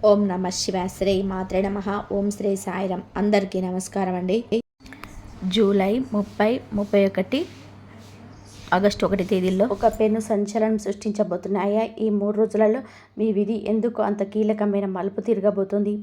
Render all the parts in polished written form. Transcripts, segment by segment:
ఓం నమ శివాయ. శ్రీ మాత్రే నమ. ఓం శ్రీ సాయిరాం. అందరికీ నమస్కారం అండి. జూలై 30, 31, ఆగస్టు 1 తేదీల్లో ఒక పెను సంచలనం సృష్టించబోతున్నాయా? ఈ 3 రోజులలో మీ విధి ఎందుకు అంత కీలకమైన మలుపు తిరగబోతుంది?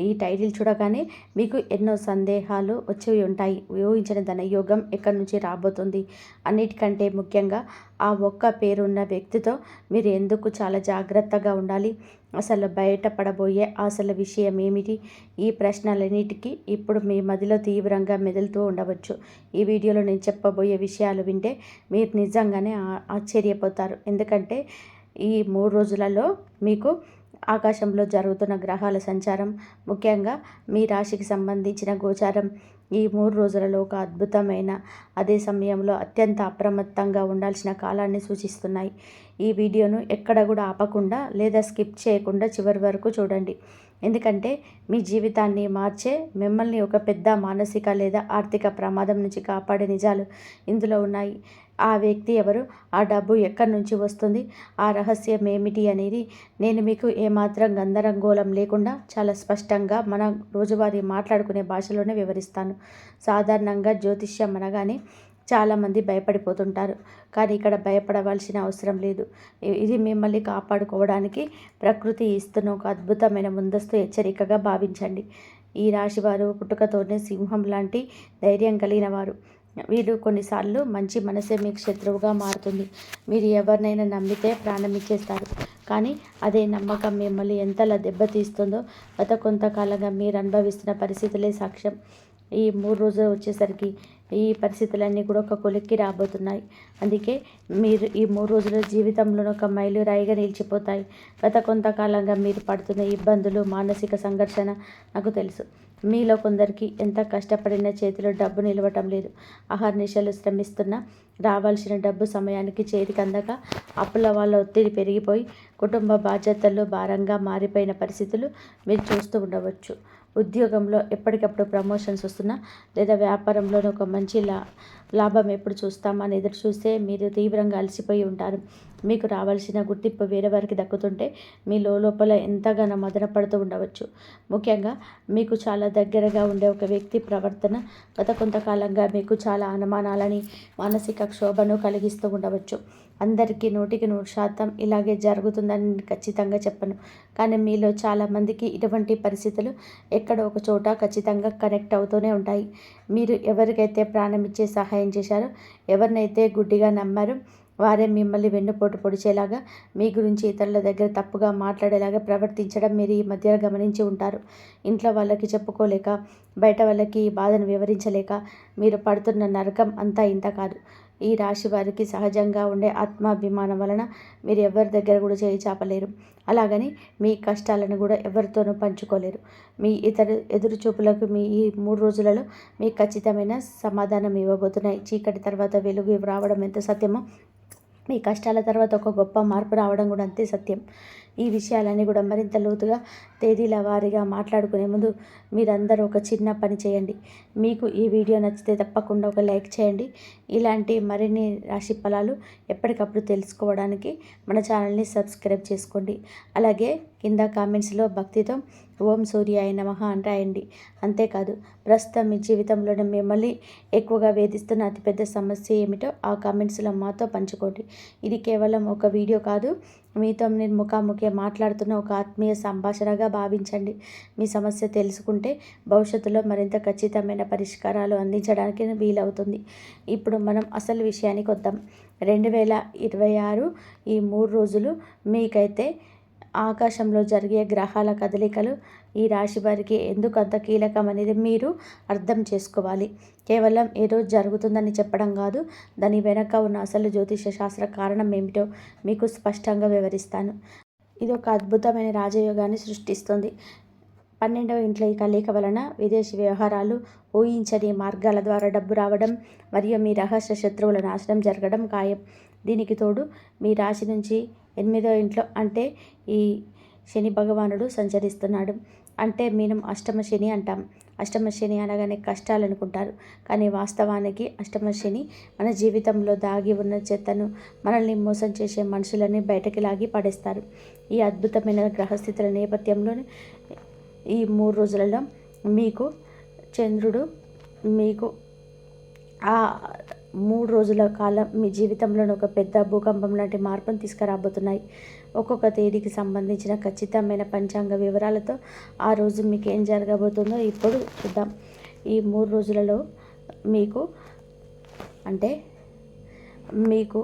ఈ టైటిల్ చూడగానే మీకు ఎన్నో సందేహాలు వచ్చి ఉంటాయి. ఊహించిన ధనయోగం ఎక్కడి నుంచి రాబోతుంది? అన్నిటికంటే ముఖ్యంగా ఆ ఒక్క పేరున్న వ్యక్తితో మీరు ఎందుకు చాలా జాగ్రత్తగా ఉండాలి? అసలు బయటపడబోయే అసలు విషయం ఏమిటి? ఈ ప్రశ్నలన్నిటికీ ఇప్పుడు మీ మదిలో తీవ్రంగా మెదులుతూ ఉండవచ్చు. ఈ వీడియోలో నేను చెప్పబోయే విషయాలు వింటే మీరు నిజంగానే ఆశ్చర్యపోతారు. ఎందుకంటే ఈ 3 రోజులలో మీకు ఆకాశంలో జరుగుతున్న గ్రహాల సంచారం, ముఖ్యంగా మీ రాశికి సంబంధించిన గోచారం ఈ 3 రోజులలో ఒక అద్భుతమైన, అదే సమయంలో అత్యంత అప్రమత్తంగా ఉండాల్సిన కాలాన్ని సూచిస్తున్నాయి. ఈ వీడియోను ఎక్కడ కూడా ఆపకుండా లేదా స్కిప్ చేయకుండా చివరి వరకు చూడండి. ఎందుకంటే మీ జీవితాన్ని మార్చే, మిమ్మల్ని ఒక పెద్ద మానసిక లేదా ఆర్థిక ప్రమాదం నుంచి కాపాడే నిజాలు ఇందులో ఉన్నాయి. ఆ వ్యక్తి ఎవరు? ఆ డబ్బు ఎక్కడి నుంచి వస్తుంది? ఆ రహస్యం ఏమిటి అనేది నేను మీకు ఏమాత్రం గందరగోళం లేకుండా చాలా స్పష్టంగా మన రోజువారీ మాట్లాడుకునే భాషలోనే వివరిస్తాను. సాధారణంగా జ్యోతిష్యం అనగానే చాలామంది భయపడిపోతుంటారు. కానీ ఇక్కడ భయపడవలసిన అవసరం లేదు. ఇది మిమ్మల్ని కాపాడుకోవడానికి ప్రకృతి ఇస్తున్న ఒక అద్భుతమైన ముందస్తు హెచ్చరికగా భావించండి. ఈ రాశివారు పుట్టుకతోనే సింహం లాంటి ధైర్యం కలిగిన వారు. వీళ్ళు కొన్నిసార్లు మంచి మనసే మీకు శత్రువుగా మారుతుంది. మీరు ఎవరినైనా నమ్మితే ప్రాణం ఇచ్చేస్తారు. కానీ అదే నమ్మకం మిమ్మల్ని ఎంతలా దెబ్బతీస్తుందో గత కొంతకాలంగా మీరు అనుభవిస్తున్న పరిస్థితులే సాక్ష్యం. ఈ 3 రోజులు వచ్చేసరికి ఈ పరిస్థితులన్నీ కూడా ఒక కొలిక్కి రాబోతున్నాయి. అందుకే మీరు ఈ 3 రోజుల జీవితంలో ఒక మైలురాయిగా నిలిచిపోతాయి. గత కొంతకాలంగా మీరు పడుతున్న ఇబ్బందులు, మానసిక సంఘర్షణ నాకు తెలుసు. మీలో కొందరికి ఎంత కష్టపడినా చేతిలో డబ్బు నిలవటం లేదు. అహర్నిశలు శ్రమిస్తున్నా రావాల్సిన డబ్బు సమయానికి చేతికి అందక అప్పుల వాళ్ళ ఒత్తిడి పెరిగిపోయి కుటుంబ బాధ్యతల్లో భారంగా మారిపోయిన పరిస్థితులు మీరు చూస్తూ ఉండవచ్చు. ఉద్యోగంలో ఎప్పటికప్పుడు ప్రమోషన్స్ వస్తున్నా లేదా వ్యాపారంలో ఒక మంచి లాభం ఎప్పుడు చూస్తామని ఎదురు చూస్తే మీరు తీవ్రంగా అలసిపోయి ఉంటారు. మీకు రావాల్సిన గుర్తింపు వేరే వారికి దక్కుతుంటే మీ లోపల ఎంతగానో మదన పడుతూ ఉండవచ్చు. ముఖ్యంగా మీకు చాలా దగ్గరగా ఉండే ఒక వ్యక్తి ప్రవర్తన గత కొంతకాలంగా మీకు చాలా అనుమానాలని, మానసిక క్షోభను కలిగిస్తూ ఉండవచ్చు. అందరికీ 100% ఇలాగే జరుగుతుందని ఖచ్చితంగా చెప్పను. కానీ మీలో చాలామందికి ఇటువంటి పరిస్థితులు ఎక్కడో ఒక చోట ఖచ్చితంగా కనెక్ట్ అవుతూనే ఉంటాయి. మీరు ఎవరికైతే ప్రాణం ఇచ్చే సహాయం చేశారో, ఎవరినైతే గుడ్డిగా నమ్మారో వారే మిమ్మల్ని వెన్నుపోటు పొడిచేలాగా, మీ గురించి ఇతరుల దగ్గర తప్పుగా మాట్లాడేలాగా ప్రవర్తించడం మీరు ఈ మధ్య గమనించి ఉంటారు. ఇంట్లో వాళ్ళకి చెప్పుకోలేక, బయట వాళ్ళకి ఈ బాధను వివరించలేక మీరు పడుతున్న నరకం అంతా ఇంత కాదు. ఈ రాశి వారికి సహజంగా ఉండే ఆత్మాభిమానం వలన మీరు ఎవరి దగ్గర కూడా చేయి చాపలేరు. అలాగని మీ కష్టాలను కూడా ఎవరితోనూ పంచుకోలేరు. మీ ఎదురు చూపులకు మీ ఈ 3 రోజులలో మీకు ఖచ్చితమైన సమాధానం ఇవ్వబోతున్నాయి. చీకటి తర్వాత వెలుగు రావడం ఎంత సత్యమో, మీ కష్టాల తర్వాత ఒక గొప్ప మార్పు రావడం కూడా అంతే సత్యం. ఈ విషయాలన్నీ కూడా మరింత లోతుగా తేదీల వారీగా మాట్లాడుకునే ముందు మీరందరూ ఒక చిన్న పని చేయండి. మీకు ఈ వీడియో నచ్చితే తప్పకుండా ఒక లైక్ చేయండి. ఇలాంటి మరిన్ని రాశి ఫలాలు ఎప్పటికప్పుడు తెలుసుకోవడానికి మన ఛానల్ని సబ్స్క్రైబ్ చేసుకోండి. అలాగే కింద కామెంట్స్లో భక్తితో ఓం సూర్యాయ నమః అని రాయండి. అంతేకాదు, ప్రస్తుతం మీ జీవితంలోనే మిమ్మల్ని ఎక్కువగా వేధిస్తున్న అతిపెద్ద సమస్య ఏమిటో ఆ కామెంట్స్లో మాతో పంచుకోండి. ఇది కేవలం ఒక వీడియో కాదు, మీతో నేను ముఖాముఖి మాట్లాడుతున్న ఒక ఆత్మీయ సంభాషణగా భావించండి. మీ సమస్య తెలుసుకుంటే భవిష్యత్తులో మరింత ఖచ్చితమైన పరిష్కారాలు అందించడానికి వీలవుతుంది. ఇప్పుడు మనం అసలు విషయానికి వద్దాం. 2026 ఈ 3 రోజులు మీకైతే ఆకాశంలో జరిగే గ్రహాల కదలికలు ఈ రాశి వారికి ఎందుకు అంత కీలకం అనేది మీరు అర్థం చేసుకోవాలి. కేవలం ఏదో జరుగుతుందని చెప్పడం కాదు, దాని వెనక ఉన్న అసలు జ్యోతిష శాస్త్ర కారణం ఏమిటో మీకు స్పష్టంగా వివరిస్తాను. ఇది ఒక అద్భుతమైన రాజయోగాన్ని సృష్టిస్తుంది. 12వ ఇంట్లో ఈ కలయిక వలన విదేశీ వ్యవహారాలు, ఊహించని మార్గాల ద్వారా డబ్బు రావడం మరియు మీ రహస్య శత్రువుల నాశనం జరగడం ఖాయం. దీనికి తోడు మీ రాశి నుంచి 8వ ఇంట్లో, అంటే ఈ శని భగవానుడు సంచరిస్తున్నాడు. అంటే మీనం అష్టమ శని అంటాం. అష్టమ శని అనగానే కష్టాలు అనుకుంటారు, కానీ వాస్తవానికి అష్టమ శని మన జీవితంలో దాగి ఉన్న చెత్తను, మనల్ని మోసం చేసే మనుషులని బయటకి లాగి పడేస్తారు. ఈ అద్భుతమైన గ్రహస్థితుల నేపథ్యంలోనే ఈ 3 రోజులలో మీకు చంద్రుడు మీకు ఆ 3 రోజుల కాలం మీ జీవితంలోని ఒక పెద్ద భూకంపం లాంటి మార్పును తీసుకురాబోతున్నాయి. ఒక్కొక్క తేదీకి సంబంధించిన ఖచ్చితమైన పంచాంగ వివరాలతో ఆ రోజు మీకు ఏం జరగబోతుందో ఇప్పుడు చూద్దాం. ఈ 3 రోజులలో మీకు అంటే మీకు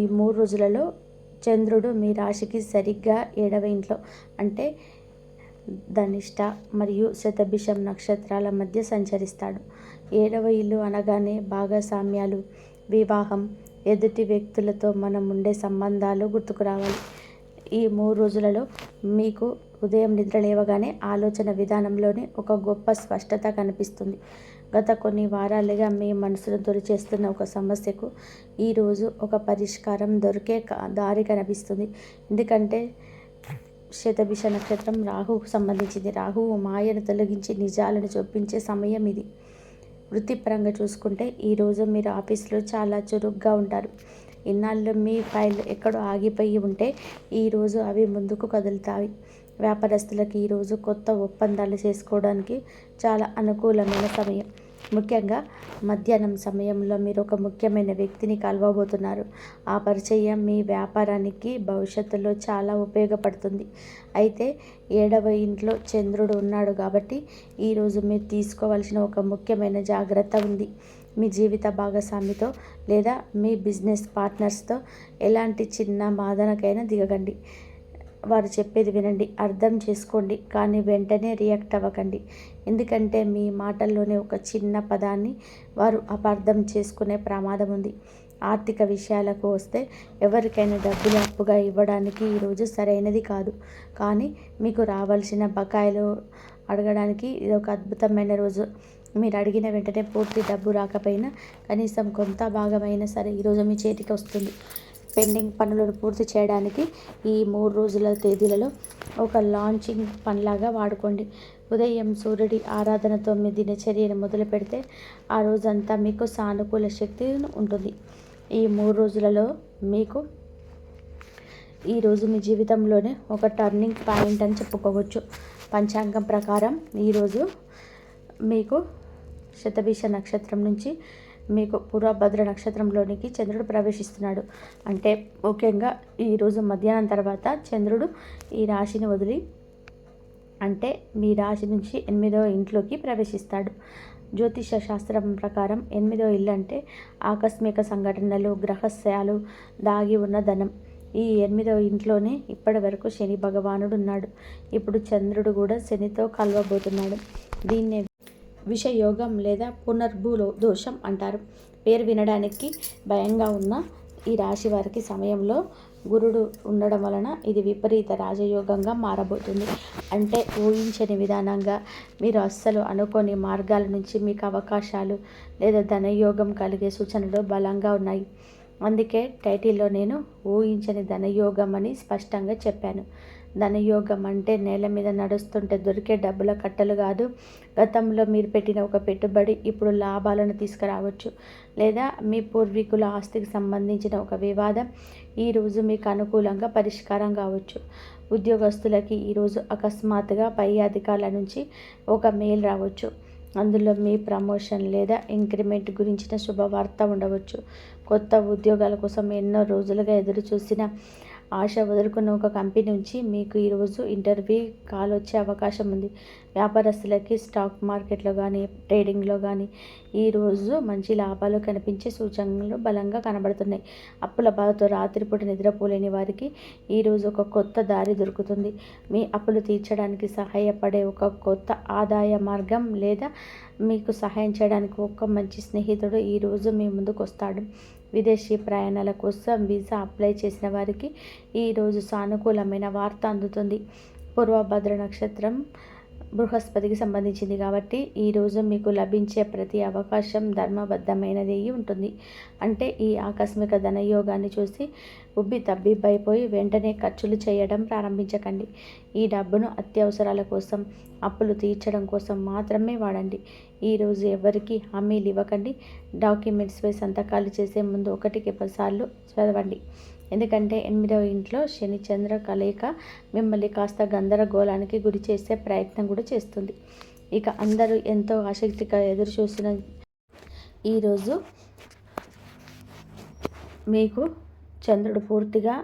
ఈ 3 రోజులలో చంద్రుడు మీ రాశికి సరిగ్గా 7వ ఇంట్లో అంటే ధనిష్ట మరియు శతభిషం నక్షత్రాల మధ్య సంచరిస్తాడు. 7వ ఇల్లు అనగానే భాగస్వామ్యాలు, వివాహం, ఎదుటి వ్యక్తులతో మనం ఉండే సంబంధాలు గుర్తుకు రావాలి. ఈ 3 రోజులలో మీకు ఉదయం నిద్ర లేవగానే ఆలోచన విధానంలోనే ఒక గొప్ప స్పష్టత కనిపిస్తుంది. గత కొన్ని వారాలుగా మీ మనసును దొరిచేస్తున్న ఒక సమస్యకు ఈరోజు ఒక పరిష్కారం దొరికే దారి కనిపిస్తుంది. ఎందుకంటే శతభిష నక్షత్రం రాహువుకు సంబంధించింది. రాహువు మాయను తొలగించి నిజాలను చూపించే సమయం ఇది. వృత్తిపరంగా చూసుకుంటే ఈరోజు మీరు ఆఫీస్లో చాలా చురుగ్గా ఉంటారు. ఇన్నాళ్ళు మీ ఫైల్ ఎక్కడో ఆగిపోయి ఉంటే ఈరోజు అవి ముందుకు కదులుతాయి. వ్యాపారస్తులకు ఈరోజు కొత్త ఒప్పందాలు చేసుకోవడానికి చాలా అనుకూలమైన సమయం. ముఖ్యంగా మధ్యాహ్నం సమయంలో మీరు ఒక ముఖ్యమైన వ్యక్తిని కలవబోతున్నారు. ఆ పరిచయం మీ వ్యాపారానికి భవిష్యత్తులో చాలా ఉపయోగపడుతుంది. అయితే 7వ ఇంట్లో చంద్రుడు ఉన్నాడు కాబట్టి ఈరోజు మీరు తీసుకోవాల్సిన ఒక ముఖ్యమైన జాగ్రత్త ఉంది. మీ జీవిత భాగస్వామితో లేదా మీ బిజినెస్ పార్ట్నర్స్తో ఎలాంటి చిన్న వాదనకైనా దిగకండి. వారు చెప్పేది వినండి, అర్థం చేసుకోండి, కానీ వెంటనే రియాక్ట్ అవ్వకండి. ఎందుకంటే మీ మాటల్లోనే ఒక చిన్న పదాన్ని వారు అపార్థం చేసుకునే ప్రమాదం ఉంది. ఆర్థిక విషయాలకు వస్తే ఎవరికైనా డబ్బులు అప్పుగా ఇవ్వడానికి ఈరోజు సరైనది కాదు. కానీ మీకు రావాల్సిన బకాయిలు అడగడానికి ఇది ఒక అద్భుతమైన రోజు. మీరు అడిగిన వెంటనే పూర్తి డబ్బు రాకపోయినా కనీసం కొంత భాగమైనా సరే ఈరోజు మీ చేతికి వస్తుంది. పెండింగ్ పనులను పూర్తి చేయడానికి ఈ 3 రోజుల తేదీలలో ఒక లాంచింగ్ పనిలాగా వాడుకోండి. ఉదయం సూర్యుడి ఆరాధనతో మీ దినచర్యను మొదలు పెడితే ఆ రోజంతా మీకు సానుకూల శక్తి ఉంటుంది. ఈ 3 రోజులలో మీకు ఈరోజు మీ జీవితంలోనే ఒక టర్నింగ్ పాయింట్ అని చెప్పుకోవచ్చు. పంచాంగం ప్రకారం ఈరోజు మీకు శతభిష నక్షత్రం నుంచి మీకు పూర్వభద్ర నక్షత్రంలోనికి చంద్రుడు ప్రవేశిస్తున్నాడు. అంటే ముఖ్యంగా ఈరోజు మధ్యాహ్నం తర్వాత చంద్రుడు ఈ రాశిని వదిలి అంటే మీ రాశి నుంచి 8వ ఇంట్లోకి ప్రవేశిస్తాడు. జ్యోతిష శాస్త్రం ప్రకారం 8వ ఇల్లు అంటే ఆకస్మిక సంఘటనలు, గ్రహస్యాలు, దాగి ఉన్న ధనం. ఈ 8వ ఇంట్లోనే ఇప్పటి వరకు శని భగవానుడు ఉన్నాడు. ఇప్పుడు చంద్రుడు కూడా శనితో కలవబోతున్నాడు. దీన్నే విషయోగం లేదా పునర్భూలో దోషం అంటారు. పేరు వినడానికి భయంగా ఉన్న ఈ రాశి వారికి సమయంలో గురుడు ఉండడం వలన ఇది విపరీత రాజయోగంగా మారబోతుంది. అంటే ఊహించని విధానంగా మీరు అస్సలు అనుకోని మార్గాల నుంచి మీకు అవకాశాలు లేదా ధనయోగం కలిగే సూచనలు బలంగా ఉన్నాయి. అందుకే టైటిల్లో నేను ఊహించని ధనయోగం అని స్పష్టంగా చెప్పాను. ధనయోగం అంటే నేల మీద నడుస్తుంటే దొరికే డబ్బుల కట్టలు కాదు. గతంలో మీరు పెట్టిన ఒక పెట్టుబడి ఇప్పుడు లాభాలను తీసుకురావచ్చు. లేదా మీ పూర్వీకుల ఆస్తికి సంబంధించిన ఒక వివాదం ఈరోజు మీకు అనుకూలంగా పరిష్కారం కావచ్చు. ఉద్యోగస్తులకి ఈరోజు అకస్మాత్తుగా పై అధికారుల నుంచి ఒక మెయిల్ రావచ్చు. అందులో మీ ప్రమోషన్ లేదా ఇంక్రిమెంట్ గురించిన శుభవార్త ఉండవచ్చు. కొత్త ఉద్యోగాల కోసం ఎన్నో రోజులుగా ఎదురు చూసిన ఆశ వదులుకున్న ఒక కంపెనీ నుంచి మీకు ఈరోజు ఇంటర్వ్యూ కాల్ వచ్చే అవకాశం ఉంది. వ్యాపారస్తులకి స్టాక్ మార్కెట్లో కానీ ట్రేడింగ్లో కానీ ఈరోజు మంచి లాభాలు కనిపించే సూచనలు బలంగా కనబడుతున్నాయి. అప్పుల బాధతో రాత్రిపూట నిద్రపోలేని వారికి ఈరోజు ఒక కొత్త దారి దొరుకుతుంది. మీ అప్పులు తీర్చడానికి సహాయపడే ఒక కొత్త ఆదాయ మార్గం లేదా మీకు సహాయం చేయడానికి ఒక మంచి స్నేహితుడు ఈరోజు మీ ముందుకు వస్తాడు. విదేశీ ప్రయాణాల కోసం వీసా అప్లై చేసిన వారికి ఈరోజు సానుకూలమైన వార్త అందుతుంది. పూర్వభద్ర నక్షత్రం బృహస్పతికి సంబంధించింది కాబట్టి ఈరోజు మీకు లభించే ప్రతి అవకాశం ధర్మబద్ధమైనది ఉంటుంది. అంటే ఈ ఆకస్మిక ధనయోగాన్ని చూసి ఉబ్బి తబ్బిబ్బైపోయి వెంటనే ఖర్చులు చేయడం ప్రారంభించకండి. ఈ డబ్బును అత్యవసరాల కోసం, అప్పులు తీర్చడం కోసం మాత్రమే వాడండి. ఈరోజు ఎవరికి హామీలు ఇవ్వకండి. డాక్యుమెంట్స్పై సంతకాలు చేసే ముందు 1కి 10 సార్లు చదవండి. ఎందుకంటే 8వ ఇంట్లో శని చంద్ర కలయిక మిమ్మల్ని కాస్త గందరగోళానికి గురి చేసే ప్రయత్నం కూడా చేస్తుంది. ఇక అందరూ ఎంతో ఆసక్తిగా ఎదురు చూస్తున్న ఈరోజు మీకు చంద్రుడు పూర్తిగా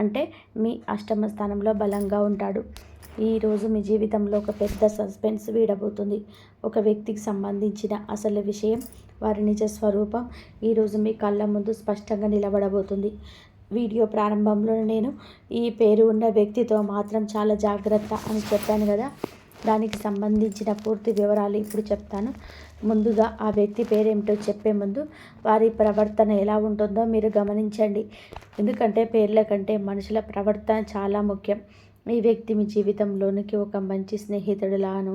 అంటే మీ అష్టమ స్థానంలో బలంగా ఉంటాడు. ఈరోజు మీ జీవితంలో ఒక పెద్ద సస్పెన్స్ వీడబోతుంది. ఒక వ్యక్తికి సంబంధించిన అసలు విషయం, వారి నిజ స్వరూపం ఈరోజు మీ కళ్ళ ముందు స్పష్టంగా నిలబడబోతుంది. వీడియో ప్రారంభంలో నేను ఈ పేరు ఉన్న వ్యక్తితో మాత్రం చాలా జాగ్రత్త అని చెప్పాను కదా, దానికి సంబంధించిన పూర్తి వివరాలు ఇప్పుడు చెప్తాను. ముందుగా ఆ వ్యక్తి పేరేమిటో చెప్పే ముందు వారి ప్రవర్తన ఎలా ఉంటుందో మీరు గమనించండి. ఎందుకంటే పేర్ల కంటే మనుషుల ప్రవర్తన చాలా ముఖ్యం. ఈ వ్యక్తి మీ జీవితంలోనికి ఒక మంచి స్నేహితుడిలానో,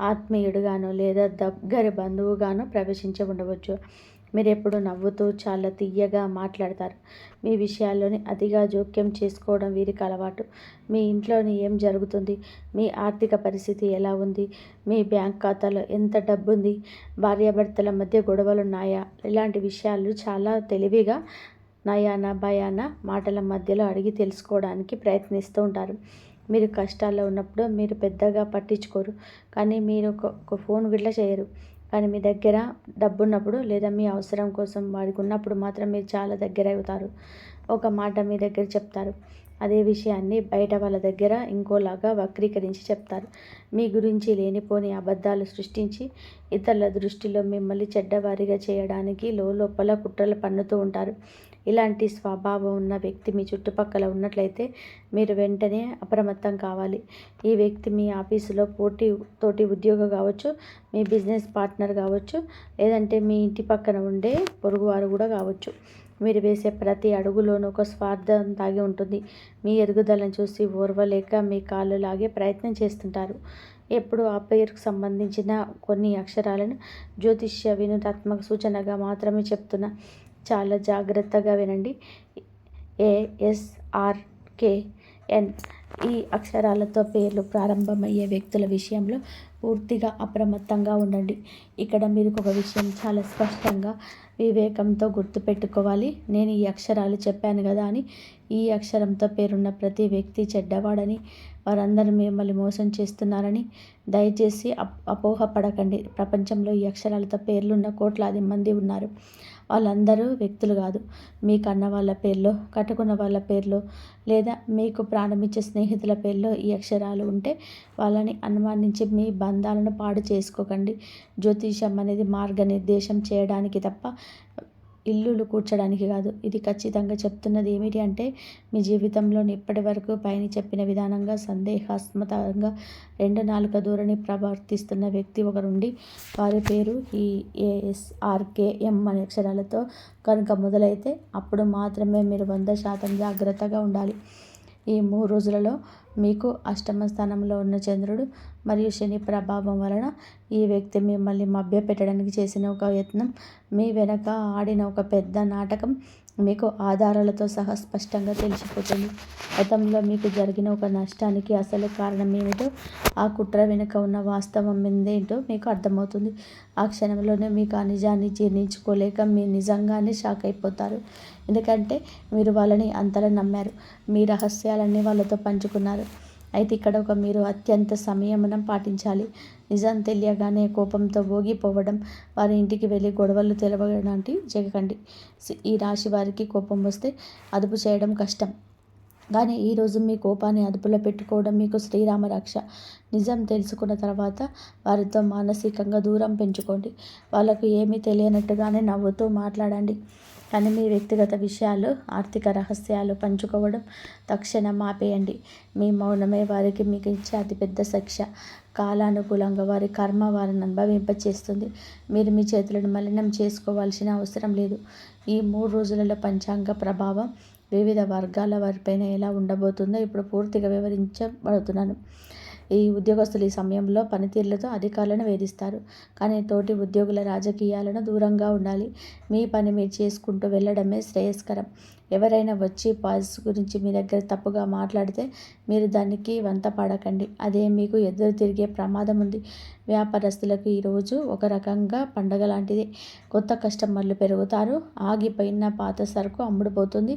ఆత్మీయుడుగానో లేదా దగ్గర బంధువుగానో ప్రవేశించి ఉండవచ్చు. మీరు ఎప్పుడు నవ్వుతూ చాలా తీయగా మాట్లాడతారు. మీ విషయాల్లోని అతిగా జోక్యం చేసుకోవడం వీరికి అలవాటు. మీ ఇంట్లోని ఏం జరుగుతుంది, మీ ఆర్థిక పరిస్థితి ఎలా ఉంది, మీ బ్యాంక్ ఖాతాలో ఎంత డబ్బు ఉంది, భార్యాభర్తల మధ్య గొడవలు ఉన్నాయా, ఇలాంటి విషయాలు చాలా తెలివిగా నయాన భయాన మాటల మధ్యలో అడిగి తెలుసుకోవడానికి ప్రయత్నిస్తూ ఉంటారు. మీరు కష్టాల్లో ఉన్నప్పుడు మీరు పెద్దగా పట్టించుకోరు, కానీ మీరు ఒక ఫోన్ గిట్ల చేయరు. కానీ మీ దగ్గర డబ్బు ఉన్నప్పుడు లేదా మీ అవసరం కోసం వాడికి ఉన్నప్పుడు మాత్రం మీరు చాలా దగ్గర అవుతారు. ఒక మాట మీ దగ్గర చెప్తారు, అదే విషయాన్ని బయట వాళ్ళ దగ్గర ఇంకోలాగా వక్రీకరించి చెప్తారు. మీ గురించి లేనిపోని అబద్ధాలు సృష్టించి ఇతరుల దృష్టిలో మిమ్మల్ని చెడ్డవారిగా చేయడానికి లోపల కుట్రలు పన్నుతూ ఉంటారు. ఇలాంటి స్వభావం ఉన్న వ్యక్తి మీ చుట్టుపక్కల ఉన్నట్లయితే మీరు వెంటనే అప్రమత్తం కావాలి. ఈ వ్యక్తి మీ ఆఫీసులో తోటి ఉద్యోగం కావచ్చు, మీ బిజినెస్ పార్ట్నర్ కావచ్చు, లేదంటే మీ ఇంటి పక్కన ఉండే పొరుగువారు కూడా కావచ్చు. మీరు వేసే ప్రతి అడుగులోనూ ఒక స్వార్థం దాగి ఉంటుంది. మీ ఎదుగుదలను చూసి ఓర్వలేక మీ కాళ్ళు లాగే ప్రయత్నం చేస్తుంటారు. ఎప్పుడు ఆ పేరుకు సంబంధించిన కొన్ని అక్షరాలను జ్యోతిష్య వినూత్నాత్మక సూచనగా మాత్రమే చెప్తున్నా. చాలా జాగ్రత్తగా వినండి. ASRKN ఈ అక్షరాలతో పేర్లు ప్రారంభమయ్యే వ్యక్తుల విషయంలో పూర్తిగా అప్రమత్తంగా ఉండండి. ఇక్కడ మీరు ఒక విషయం చాలా స్పష్టంగా వివేకంతో గుర్తుపెట్టుకోవాలి. నేను ఈ అక్షరాలు చెప్పాను కదా అని ఈ అక్షరంతో పేరున్న ప్రతి వ్యక్తి చెడ్డవాడని, వారందరూ మిమ్మల్ని మోసం చేస్తున్నారని దయచేసి అపోహపడకండి. ప్రపంచంలో ఈ అక్షరాలతో పేర్లున్న కోట్లాది మంది ఉన్నారు. వాళ్ళందరూ వ్యక్తులు కాదు. మీ కన్న వాళ్ళ పేర్లో, కట్టుకున్న వాళ్ళ పేర్లో లేదా మీకు ప్రాణమిచ్చే స్నేహితుల పేర్లో ఈ అక్షరాలు ఉంటే వాళ్ళని అనుమానించి మీ బంధాలను పాడు చేసుకోకండి. జ్యోతిషం అనేది మార్గనిర్దేశం చేయడానికి తప్ప ఇల్లులు కూర్చడానికి కాదు. ఇది ఖచ్చితంగా చెప్తున్నది ఏమిటి అంటే, మీ జీవితంలోని ఇప్పటి వరకు పైన చెప్పిన విధానంగా సందేహాస్పదంగా 2 నాలుక ధోరణి ప్రవర్తిస్తున్న వ్యక్తి ఒకరుండి, వారి పేరు ఈ ASRKM అనే అక్షరాలతో కనుక మొదలైతే అప్పుడు మాత్రమే మీరు 100% జాగ్రత్తగా ఉండాలి. ఈ 3 రోజులలో మీకు అష్టమ స్థానంలో ఉన్న చంద్రుడు మరియు శని ప్రభావం వలన ఈ వ్యక్తి మిమ్మల్ని మభ్యపెట్టడానికి చేసిన ఒక యత్నం, మీ వెనక ఆడిన ఒక పెద్ద నాటకం మీకు ఆధారాలతో సహా స్పష్టంగా తెలిసిపోతుంది. గతంలో మీకు జరిగిన ఒక నష్టానికి అసలు కారణం ఏమిటో, ఆ కుట్ర వెనుక ఉన్న వాస్తవం ఏంటో మీకు అర్థమవుతుంది. ఆ క్షణంలోనే మీకు ఆ నిజాన్ని జీర్ణించుకోలేక మీ నిజంగానే షాక్ అయిపోతారు. ఎందుకంటే మీరు వాళ్ళని అంతలా నమ్మారు, మీ రహస్యాలన్నీ వాళ్ళతో పంచుకున్నారు. అయితే ఇక్కడ మీరు అత్యంత సంయమనం పాటించాలి. నిజం తెలియగానే కోపంతో ఊగిపోవడం, వారి ఇంటికి వెళ్ళి గొడవలు తెలవడానికి చేయకండి. ఈ రాశి వారికి కోపం వస్తే అదుపు చేయడం కష్టం, కానీ ఈరోజు మీ కోపాన్ని అదుపులో పెట్టుకోవడం మీకు శ్రీరామ రక్ష. నిజం తెలుసుకున్న తర్వాత వారితో మానసికంగా దూరం పెంచుకోండి. వాళ్ళకు ఏమీ తెలియనట్టుగానే నవ్వుతూ మాట్లాడండి. కానీ మీ వ్యక్తిగత విషయాలు, ఆర్థిక రహస్యాలు పంచుకోవడం తక్షణం ఆపేయండి. మీ మౌనమే వారికి మీకు ఇచ్చే అతిపెద్ద శిక్ష. కాలానుకూలంగా వారి కర్మ వారిని అనుభవింపచేస్తుంది. మీరు మీ చేతులను మలినం చేసుకోవాల్సిన అవసరం లేదు. ఈ 3 రోజులలో పంచాంగ ప్రభావం వివిధ వర్గాల వారిపైన ఎలా ఉండబోతుందో ఇప్పుడు పూర్తిగా వివరించబడుతున్నాను. ఈ ఉద్యోగస్తులు ఈ సమయంలో పనితీరులతో అధికారులను వేధిస్తారు. కానీ తోటి ఉద్యోగుల రాజకీయాలను దూరంగా ఉండాలి. మీ పని మీరు చేసుకుంటూ వెళ్ళడమే శ్రేయస్కరం. ఎవరైనా వచ్చి పాస్ గురించి మీ దగ్గర తప్పుగా మాట్లాడితే మీరు దానికి వంత పడకండి. అదే మీకు ఎదురు తిరిగే ప్రమాదం ఉంది. వ్యాపారస్తులకు ఈరోజు ఒక రకంగా పండగ లాంటిది. కొత్త కస్టమర్లు పెరుగుతారు. ఆగిపోయిన పాత సరుకు అమ్ముడుపోతుంది.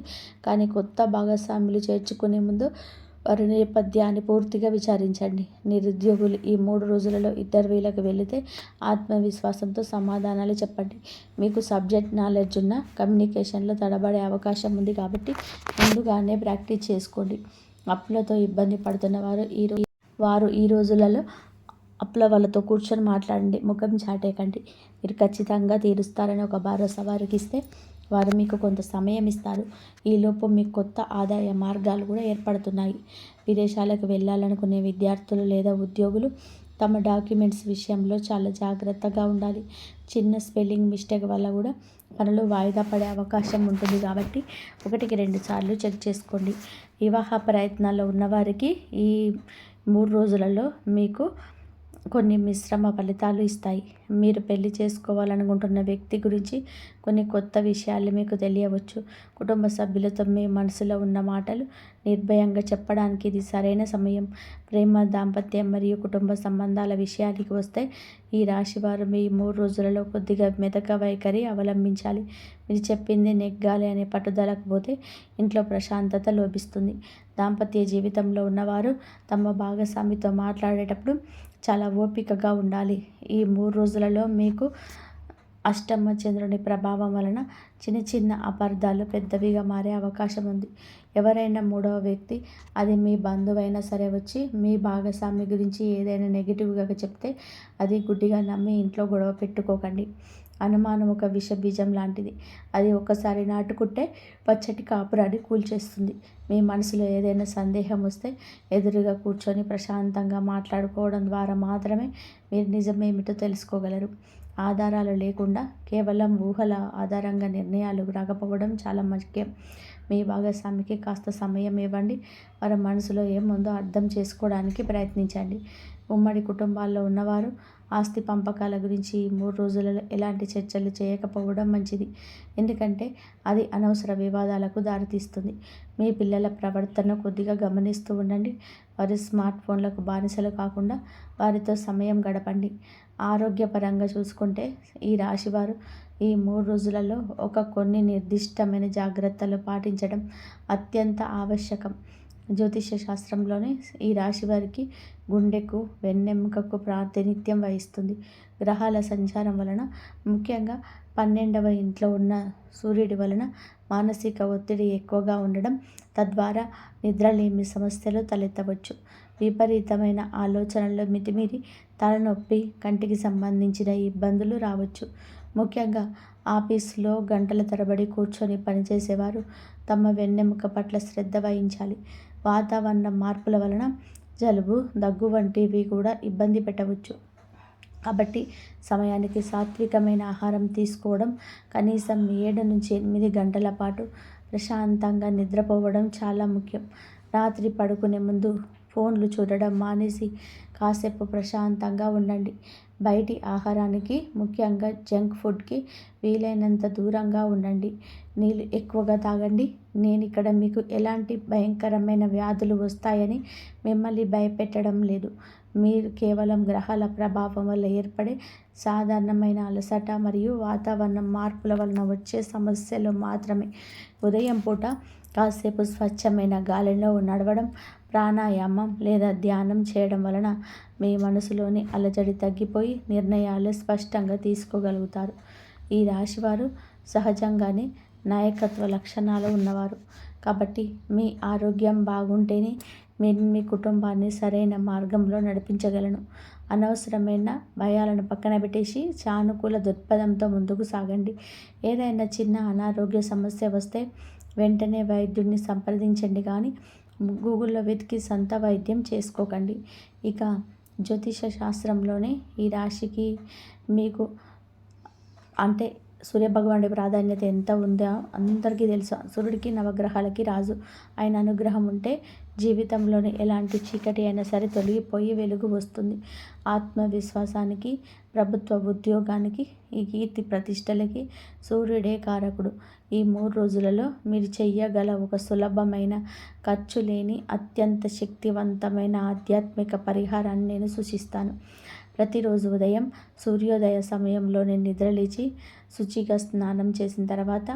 కానీ కొత్త భాగస్వాములు చేర్చుకునే ముందు వారి నేపథ్యాన్ని పూర్తిగా విచారించండి. నిరుద్యోగులు ఈ 3 రోజులలో ఇంటర్వ్యూలకు వెళితే ఆత్మవిశ్వాసంతో సమాధానాలు చెప్పండి. మీకు సబ్జెక్ట్ నాలెడ్జ్ ఉన్న కమ్యూనికేషన్లో తడబడే అవకాశం ఉంది కాబట్టి ముందుగానే ప్రాక్టీస్ చేసుకోండి. అప్పులతో ఇబ్బంది పడుతున్న వారు ఈ రోజులలో అప్పుల వాళ్ళతో కూర్చొని మాట్లాడండి. ముఖం చాటేయకండి. మీరు ఖచ్చితంగా తీరుస్తారని ఒక భరోసా వారికి ఇస్తే వారు మీకు కొంత సమయం ఇస్తారు. ఈలోపు మీకు కొత్త ఆదాయ మార్గాలు కూడా ఏర్పడుతున్నాయి. విదేశాలకు వెళ్ళాలనుకునే విద్యార్థులు లేదా ఉద్యోగులు తమ డాక్యుమెంట్స్ విషయంలో చాలా జాగ్రత్తగా ఉండాలి. చిన్న స్పెల్లింగ్ మిస్టేక్ వల్ల కూడా పనులు వాయిదా పడే అవకాశం ఉంటుంది కాబట్టి 1కి 2 సార్లు చెక్ చేసుకోండి. వివాహ ప్రయత్నాల్లో ఉన్నవారికి ఈ 3 రోజులలో మీకు కొన్ని మిశ్రమ ఫలితాలు ఇస్తాయి. మీరు పెళ్లి చేసుకోవాలనుకుంటున్న వ్యక్తి గురించి కొన్ని కొత్త విషయాలు మీకు తెలియవచ్చు. కుటుంబ సభ్యులతో మీ మనసులో ఉన్న మాటలు నిర్భయంగా చెప్పడానికి ఇది సరైన సమయం. ప్రేమ, దాంపత్యం మరియు కుటుంబ సంబంధాల విషయానికి వస్తే ఈ రాశివారు మీ 3 రోజులలో కొద్దిగా మెతక వైఖరి అవలంబించాలి. మీరు చెప్పింది నెగ్గాలి అనే పట్టుదలకు పోతే ఇంట్లో ప్రశాంతత లోపిస్తుంది. దాంపత్య జీవితంలో ఉన్నవారు తమ భాగస్వామితో మాట్లాడేటప్పుడు చాలా ఓపికగా ఉండాలి. ఈ 3 రోజులలో మీకు అష్టమ చంద్రుని ప్రభావం వలన చిన్న చిన్న అపార్థాలు పెద్దవిగా మారే అవకాశం ఉంది. ఎవరైనా 3వ వ్యక్తి, అది మీ బంధువైనా సరే వచ్చి మీ భాగస్వామి గురించి ఏదైనా నెగిటివ్గా చెప్తే అది గుడ్డిగా నమ్మి ఇంట్లో గొడవ పెట్టుకోకండి. అనుమానం ఒక విష బీజం లాంటిది. అది ఒక్కసారి నాటుకుంటే పచ్చటి కాపురాన్ని కూల్చేస్తుంది. మీ మనసులో ఏదైనా సందేహం వస్తే ఎదురుగా కూర్చొని ప్రశాంతంగా మాట్లాడుకోవడం ద్వారా మాత్రమే మీరు నిజమేమిటో తెలుసుకోగలరు. ఆధారాలు లేకుండా కేవలం ఊహల ఆధారంగా నిర్ణయాలు రాకపోవడం చాలా ముఖ్యం. మీ భాగస్వామికి కాస్త సమయం ఇవ్వండి. వారి మనసులో ఏముందో అర్థం చేసుకోవడానికి ప్రయత్నించండి. ఉమ్మడి కుటుంబాల్లో ఉన్నవారు ఆస్తి పంపకాల గురించి ఈ 3 రోజులలో ఎలాంటి చర్చలు చేయకపోవడం మంచిది. ఎందుకంటే అది అనవసర వివాదాలకు దారితీస్తుంది. మీ పిల్లల ప్రవర్తన కొద్దిగా గమనిస్తూ ఉండండి. వారి స్మార్ట్ ఫోన్లకు బానిసలు కాకుండా వారితో సమయం గడపండి. ఆరోగ్యపరంగా చూసుకుంటే ఈ రాశివారు ఈ 3 రోజులలో కొన్ని నిర్దిష్టమైన జాగ్రత్తలు పాటించడం అత్యంత ఆవశ్యకం. జ్యోతిష శాస్త్రంలోనే ఈ రాశి వారికి గుండెకు, వెన్నెముకకు ప్రాతినిధ్యం వహిస్తుంది. గ్రహాల సంచారం వలన, ముఖ్యంగా 12వ ఇంట్లో ఉన్న సూర్యుడి వలన మానసిక ఒత్తిడి ఎక్కువగా ఉండడం, తద్వారా నిద్రలేమి సమస్యలు తలెత్తవచ్చు. విపరీతమైన ఆలోచనలు, మితిమీరి తలనొప్పి, కంటికి సంబంధించిన ఇబ్బందులు రావచ్చు. ముఖ్యంగా ఆఫీసులో గంటల తరబడి కూర్చొని పనిచేసేవారు తమ వెన్నెముక పట్ల శ్రద్ధ వహించాలి. వాతావరణ మార్పుల వలన జలుబు, దగ్గు వంటివి కూడా ఇబ్బంది పెట్టవచ్చు. కాబట్టి సమయానికి సాత్వికమైన ఆహారం తీసుకోవడం, కనీసం 7 నుంచి 8 గంటల పాటు ప్రశాంతంగా నిద్రపోవడం చాలా ముఖ్యం. రాత్రి పడుకునే ముందు ఫోన్లు చూడడం మానేసి కాసేపు ప్రశాంతంగా ఉండండి. బయటి ఆహారానికి, ముఖ్యంగా జంక్ ఫుడ్కి వీలైనంత దూరంగా ఉండండి. నీళ్ళు ఎక్కువగా తాగండి. నేను ఇక్కడ మీకు ఎలాంటి భయంకరమైన వ్యాధులు వస్తాయని మిమ్మల్ని భయపెట్టడం లేదు. మీరు కేవలం గ్రహాల ప్రభావం వల్ల ఏర్పడే సాధారణమైన అలసట మరియు వాతావరణ మార్పుల వలన వచ్చే సమస్యలు మాత్రమే. ఉదయం పూట కాసేపు స్వచ్ఛమైన గాలిలో నడవడం, ప్రాణాయామం లేదా ధ్యానం చేయడం వలన మీ మనసులోని అలజడి తగ్గిపోయి నిర్ణయాలు స్పష్టంగా తీసుకోగలుగుతారు. ఈ రాశివారు సహజంగానే నాయకత్వ లక్షణాలు ఉన్నవారు కాబట్టి మీ ఆరోగ్యం బాగుంటేనే మీరు మీ కుటుంబాన్ని సరైన మార్గంలో నడిపించగలను. అనవసరమైన భయాలను పక్కన పెట్టేసి సానుకూల దృక్పథంతో ముందుకు సాగండి. ఏదైనా చిన్న అనారోగ్య సమస్య వస్తే వెంటనే వైద్యుడిని సంప్రదించండి, కానీ గూగుల్లో వెతికి సొంత వైద్యం చేసుకోకండి. ఇక జ్యోతిష శాస్త్రంలోనే ఈ రాశికి మీకు అంటే సూర్యభగవానుడి ప్రాధాన్యత ఎంత ఉందో అందరికీ తెలుసు. సూర్యుడికి నవగ్రహాలకి రాజు. ఆయన అనుగ్రహం ఉంటే జీవితంలోని ఎలాంటి చీకటి అయినా సరే తొలగిపోయి వెలుగు వస్తుంది. ఆత్మవిశ్వాసానికి, ప్రభుత్వ ఉద్యోగానికి, ఈ కీర్తి ప్రతిష్టలకి సూర్యుడే కారకుడు. ఈ 3 రోజులలో మీరు చెయ్యగల ఒక సులభమైన, ఖర్చు లేని, అత్యంత శక్తివంతమైన ఆధ్యాత్మిక పరిహారాన్ని నేను సూచిస్తాను. ప్రతిరోజు ఉదయం సూర్యోదయ సమయంలోనే నిద్రలేచి శుచిగా స్నానం చేసిన తర్వాత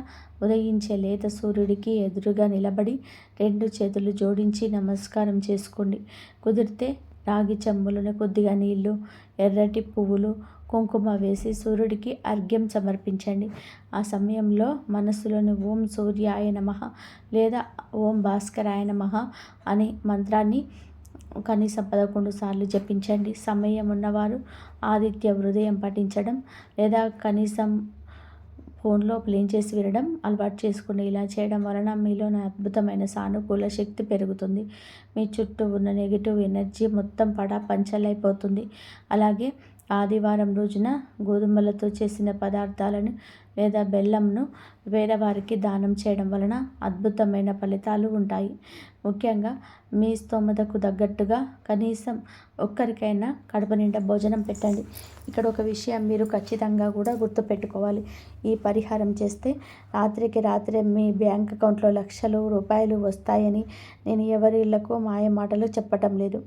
ఉదయించే లేత సూర్యుడికి ఎదురుగా నిలబడి 2 చేతులు జోడించి నమస్కారం చేసుకోండి. కుదిరితే రాగి చెంబులోని కొద్దిగా నీళ్లు, ఎర్రటి పువ్వులు, కుంకుమ వేసి సూర్యుడికి అర్ఘ్యం సమర్పించండి. ఆ సమయంలో మనస్సులోని ఓం సూర్యాయ నమః లేదా ఓం భాస్కరాయ నమః అనే మంత్రాన్ని కనీసం 11 సార్లు జపించండి. సమయం ఉన్నవారు ఆదిత్య హృదయం పఠించడం లేదా కనీసం ఫోన్లో ప్లేన్ చేసి వినడం అలవాటు చేసుకోండి. ఇలా చేయడం వలన మీలోని అద్భుతమైన సానుకూల శక్తి పెరుగుతుంది. మీ చుట్టూ ఉన్న నెగిటివ్ ఎనర్జీ మొత్తం పటాపంచలైపోతుంది. అలాగే ఆదివారం రోజున గోధుమలతో చేసిన పదార్థాలను లేదా బెల్లంను పేదవారికి దానం చేయడం వలన అద్భుతమైన ఫలితాలు ఉంటాయి. ముఖ్యంగా మీ స్తోమతకు తగ్గట్టుగా కనీసం ఒక్కరికైనా కడుపు నిండా భోజనం పెట్టండి. ఇక్కడ ఒక విషయం మీరు ఖచ్చితంగా కూడా గుర్తుపెట్టుకోవాలి. ఈ పరిహారం చేస్తే రాత్రికి రాత్రే మీ బ్యాంక్ అకౌంట్లో లక్షల రూపాయలు వస్తాయని నేను ఎవరి ఇళ్లకు మాయ మాటలు చెప్పటం లేదు.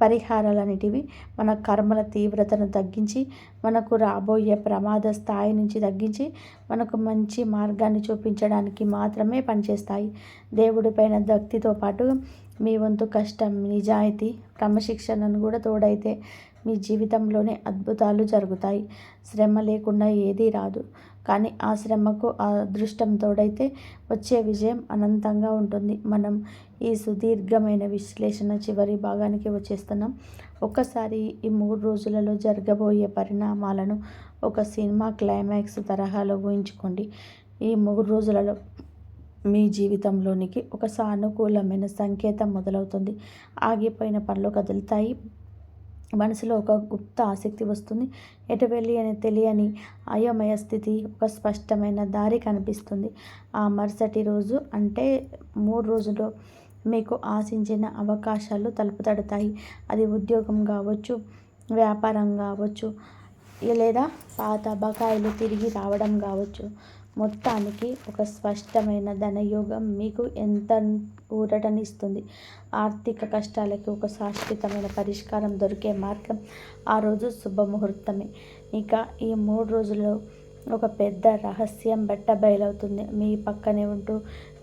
పరిహారాలన్నిటివి మన కర్మల తీవ్రతను తగ్గించి, మనకు రాబోయే ప్రమాద స్థాయి నుంచి తగ్గించి, మనకు మంచి మార్గాన్ని చూపించడానికి మాత్రమే పనిచేస్తాయి. దేవుడిపైన భక్తితో పాటు మీ వంతు కష్టం, నిజాయితీ, క్రమశిక్షణను కూడా తోడైతే మీ జీవితంలోనే అద్భుతాలు జరుగుతాయి. శ్రమ లేకుండా ఏదీ రాదు. కానీ ఆ శ్రమకు ఆ అదృష్టం తోడైతే వచ్చే విజయం అనంతంగా ఉంటుంది. మనం ఈ సుదీర్ఘమైన విశ్లేషణ చివరి భాగానికి వచ్చేస్తున్నాం. ఒక్కసారి ఈ 3 రోజులలో జరగబోయే పరిణామాలను ఒక సినిమా క్లైమాక్స్ తరహాలో ఊహించుకోండి. ఈ 3 రోజులలో మీ జీవితంలోనికి ఒక సానుకూలమైన సంకేతం మొదలవుతుంది. ఆగిపోయిన పనులు కదులుతాయి. మనసులో ఒక గుప్త ఆసక్తి వస్తుంది. ఎటు వెళ్ళి అని తెలియని అయోమయ స్థితి, ఒక స్పష్టమైన దారి కనిపిస్తుంది. ఆ మరుసటి రోజు అంటే 3 రోజుల్లో మీకు ఆశించిన అవకాశాలు తలుపు తడతాయి. అది ఉద్యోగం కావచ్చు, వ్యాపారం కావచ్చు, లేదా పాత బకాయిలు తిరిగి రావడం కావచ్చు. మొత్తానికి ఒక స్పష్టమైన ధనయోగం మీకు ఎంత ఊరటనిస్తుంది. ఆర్థిక కష్టాలకి ఒక శాశ్వతమైన పరిష్కారం దొరికే మార్గం ఆ రోజు శుభముహూర్తమే. ఇక ఈ 3 రోజుల్లో ఒక పెద్ద రహస్యం బయలవుతుంది. మీ పక్కనే ఉంటూ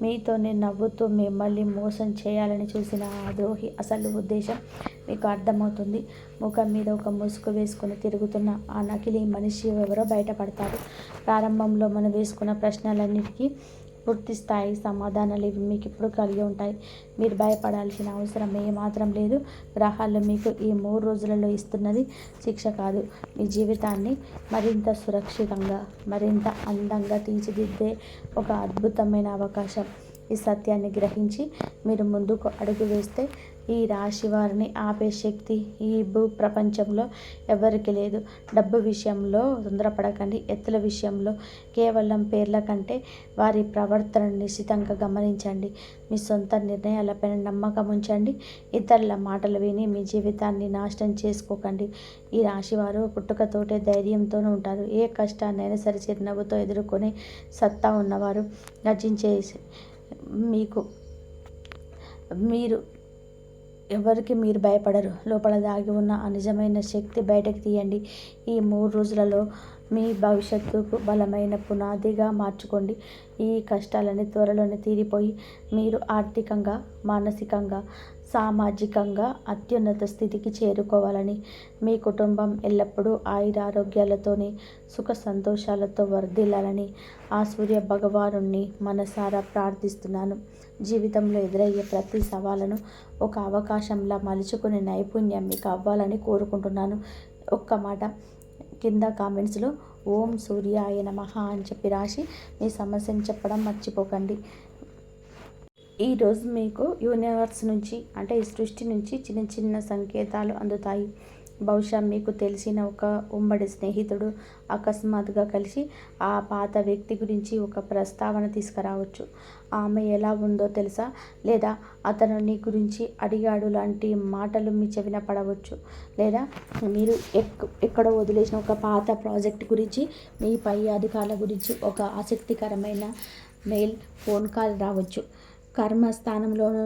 మీతోనే నవ్వుతూ మిమ్మల్ని మోసం చేయాలని చూసిన ఆ ద్రోహి అసలు ఉద్దేశం మీకు అర్థమవుతుంది. ముఖం మీద ఒక ముసుగు వేసుకుని తిరుగుతున్న ఆ నకిలీ మనిషి ఎవరో బయటపడతారు. ప్రారంభంలో మనం వేసుకున్న ప్రశ్నలన్నిటికీ పూర్తి స్థాయి సమాధానాలు ఇవి మీకు ఇప్పుడు కలిగి ఉంటాయి. మీరు భయపడాల్సిన అవసరం ఏమాత్రం లేదు. గ్రహాలు మీకు ఈ 3 రోజులలో ఇస్తున్నది శిక్ష కాదు, మీ జీవితాన్ని మరింత సురక్షితంగా, మరింత అందంగా తీర్చిదిద్దే ఒక అద్భుతమైన అవకాశం. ఈ సత్యాన్ని గ్రహించి మీరు ముందుకు అడుగు వేస్తే ఈ రాశి వారిని ఆపే శక్తి ఈ భూ ప్రపంచంలో ఎవరికి లేదు. డబ్బు విషయంలో తొందరపడకండి. ఎత్తుల విషయంలో కేవలం పేర్ల కంటే వారి ప్రవర్తనను నిశితంగా గమనించండి. మీ సొంత నిర్ణయాలపైన నమ్మకం ఉంచండి. ఇతరుల మాటలు విని మీ జీవితాన్ని నాశనం చేసుకోకండి. ఈ రాశివారు పుట్టుకతోటే ధైర్యంతోనూ ఉంటారు. ఏ కష్టాన్నైనా సరే చిరునవ్వుతో ఎదుర్కొనే సత్తా ఉన్నవారు. గర్జించే మీరు ఎవరికి మీరు భయపడరు. లోపల దాగి ఉన్న ఆ నిజమైన శక్తి బయటకు తీయండి. ఈ 3 రోజులలో మీ భవిష్యత్తుకు బలమైన పునాదిగా మార్చుకోండి. ఈ కష్టాలన్నీ త్వరలోనే తీరిపోయి మీరు ఆర్థికంగా, మానసికంగా, సామాజికంగా అత్యున్నత స్థితికి చేరుకోవాలని, మీ కుటుంబం ఎల్లప్పుడూ ఆయురారోగ్యాలతోనే సుఖ సంతోషాలతో వర్ధిల్లాలని ఆ సూర్య భగవానుణ్ణి మనసారా ప్రార్థిస్తున్నాను. జీవితంలో ఎదురయ్యే ప్రతి సవాలును ఒక అవకాశంలా మలుచుకునే నైపుణ్యం మీకు అవ్వాలని కోరుకుంటున్నాను. ఒక్క మాట కింద కామెంట్స్లో ఓం సూర్యాయ నమః అని చెప్పి రాసి మీ సమస్యను చెప్పడం మర్చిపోకండి. ఈరోజు మీకు యూనివర్స్ నుంచి అంటే ఈ సృష్టి నుంచి చిన్న చిన్న సంకేతాలు అందుతాయి. బహుశా మీకు తెలిసిన ఒక ఉమ్మడి స్నేహితుడు అకస్మాత్తుగా కలిసి ఆ పాత వ్యక్తి గురించి ఒక ప్రస్తావన తీసుకురావచ్చు. ఆమె ఎలా ఉందో తెలుసా, లేదా అతను నీ గురించి అడిగాడు లాంటి మాటలు మీ చెవిన పడవచ్చు. లేదా మీరు ఎక్కడో వదిలేసిన ఒక పాత ప్రాజెక్ట్ గురించి, మీ పై అధికారుల గురించి ఒక ఆసక్తికరమైన మెయిల్, ఫోన్ కాల్ రావచ్చు. కర్మస్థానంలోనూ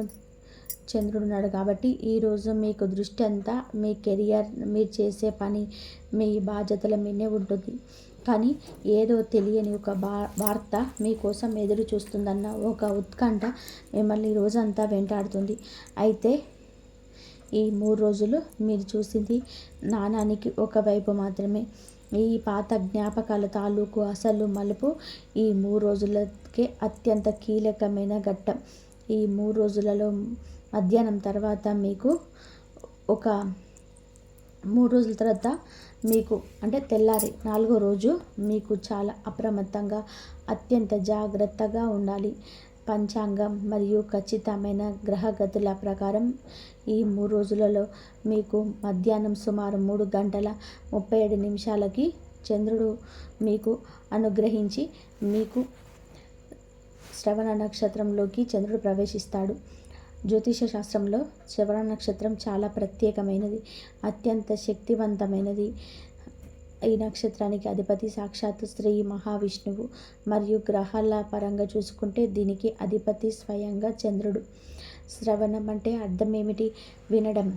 చంద్రుడున్నాడు కాబట్టి ఈరోజు మీకు దృష్టి అంతా మీ కెరియర్, మీరు చేసే పని, మీ బాధ్యతల మీదే ఉంటుంది. కానీ ఏదో తెలియని ఒక వార్త మీకోసం ఎదురు చూస్తుందన్న ఒక ఉత్కంఠ మిమ్మల్ని రోజంతా వెంటాడుతుంది. అయితే ఈ 3 రోజులు మీరు చూసింది నాణానికి ఒకవైపు మాత్రమే. ఈ పాత జ్ఞాపకాల తాలూకు అసలు మలుపు ఈ 3 రోజులకే అత్యంత కీలకమైన ఘట్టం. ఈ 3 రోజులలో మధ్యాహ్నం తర్వాత మీకు ఒక 3 రోజుల తర్వాత మీకు అంటే తెల్లారి 4వ రోజు మీకు చాలా అప్రమత్తంగా, అత్యంత జాగ్రత్తగా ఉండాలి. పంచాంగం మరియు ఖచ్చితమైన గ్రహగతుల ప్రకారం ఈ 3 రోజులలో మీకు మధ్యాహ్నం సుమారు 3:37 చంద్రుడు మీకు అనుగ్రహించి మీకు శ్రవణ నక్షత్రంలోకి చంద్రుడు ప్రవేశిస్తాడు. జ్యోతిష శాస్త్రంలో శ్రవణ నక్షత్రం చాలా ప్రత్యేకమైనది, అత్యంత శక్తివంతమైనది. ఈ నక్షత్రానికి అధిపతి సాక్షాత్తు శ్రీ మహావిష్ణువు మరియు గ్రహాల పరంగా చూసుకుంటే దీనికి అధిపతి స్వయంగా చంద్రుడు. శ్రవణం అంటే అర్థం ఏమిటి? వినడం.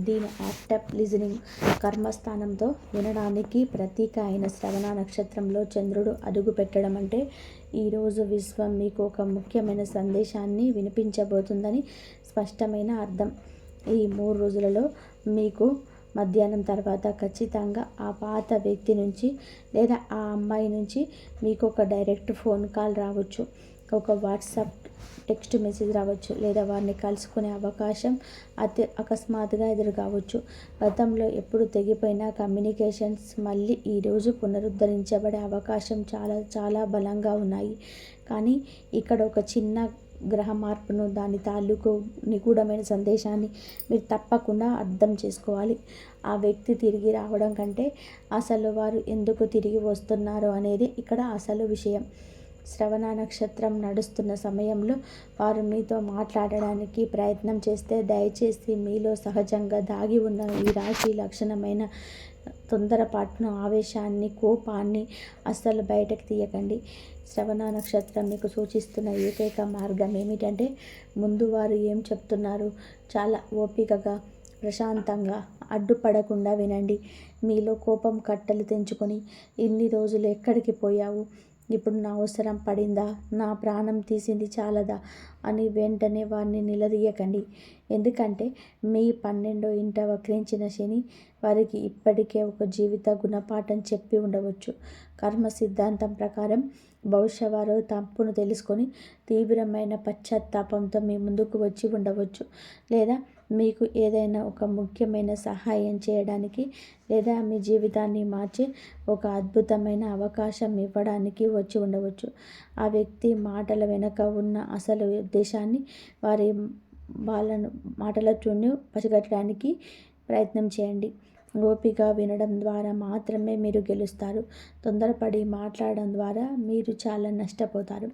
దీని యాక్ట్ లిజనింగ్. కర్మస్థానంతో వినడానికి ప్రతీక అయిన శ్రవణ నక్షత్రంలో చంద్రుడు అడుగు పెట్టడం అంటే ఈరోజు విశ్వం మీకు ఒక ముఖ్యమైన సందేశాన్ని వినిపించబోతుందని స్పష్టమైన అర్థం. ఈ 3 రోజులలో మీకు మధ్యాహ్నం తర్వాత ఖచ్చితంగా ఆ పాత వ్యక్తి నుంచి లేదా ఆ అమ్మాయి నుంచి మీకు ఒక డైరెక్ట్ ఫోన్ కాల్ రావచ్చు, ఒక వాట్సాప్ టెక్స్ట్ మెసేజ్ రావచ్చు, లేదా వారిని కలుసుకునే అవకాశం అకస్మాత్తుగా ఎదురు కావచ్చు. గతంలో ఎప్పుడు తెగిపోయిన కమ్యూనికేషన్స్ మళ్ళీ ఈరోజు పునరుద్ధరించబడే అవకాశం చాలా చాలా బలంగా ఉన్నాయి. కానీ ఇక్కడ ఒక చిన్న గ్రహ మార్పును, దాని తాలూకు నిగూఢమైన సందేశాన్ని మీరు తప్పకుండా అర్థం చేసుకోవాలి. ఆ వ్యక్తి తిరిగి రావడం కంటే అసలు వారు ఎందుకు తిరిగి వస్తున్నారో అనేది ఇక్కడ అసలు విషయం. శ్రవణ నక్షత్రం నడుస్తున్న సమయంలో వారు మీతో మాట్లాడడానికి ప్రయత్నం చేస్తే దయచేసి మీలో సహజంగా దాగి ఉన్న ఈ రాశి లక్షణమైన తొందరపాటును, ఆవేశాన్ని, కోపాన్ని అస్సలు బయటకు తీయకండి. శ్రవణ నక్షత్రం మీకు సూచిస్తున్న ఏకైక మార్గం ఏమిటంటే ముందు వారు ఏం చెప్తున్నారు చాలా ఓపికగా, ప్రశాంతంగా, అడ్డుపడకుండా వినండి. మీలో కోపం కట్టలు తెంచుకొని ఇన్ని రోజులు ఎక్కడికి పోయావు, ఇప్పుడు నా అవసరం పడిందా, నా ప్రాణం తీసింది చాలదా అని వెంటనే వారిని నిలదీయకండి. ఎందుకంటే మీ 12వ ఇంట వక్రించిన శని వారికి ఇప్పటికే ఒక జీవిత గుణపాఠం చెప్పి ఉండవచ్చు. కర్మ సిద్ధాంతం ప్రకారం బహుశా వారు తప్పును తెలుసుకొని తీవ్రమైన పశ్చాత్తాపంతో మీ ముందుకు వచ్చి ఉండవచ్చు, లేదా మీకు ఏదైనా ఒక ముఖ్యమైన సహాయం చేయడానికి, లేదా మీ జీవితాన్ని మార్చే ఒక అద్భుతమైన అవకాశం ఇవ్వడానికి వచ్చి ఉండవచ్చు. ఆ వ్యక్తి మాటల వెనుక ఉన్న అసలు ఉద్దేశాన్ని, వాళ్ళను మాటలతోనే పసిగట్టడానికి ప్రయత్నం చేయండి. ఓపిక వినడం ద్వారా మాత్రమే మీరు గెలుస్తారు. తొందరపడి మాట్లాడడం ద్వారా మీరు చాలా నష్టపోతారు.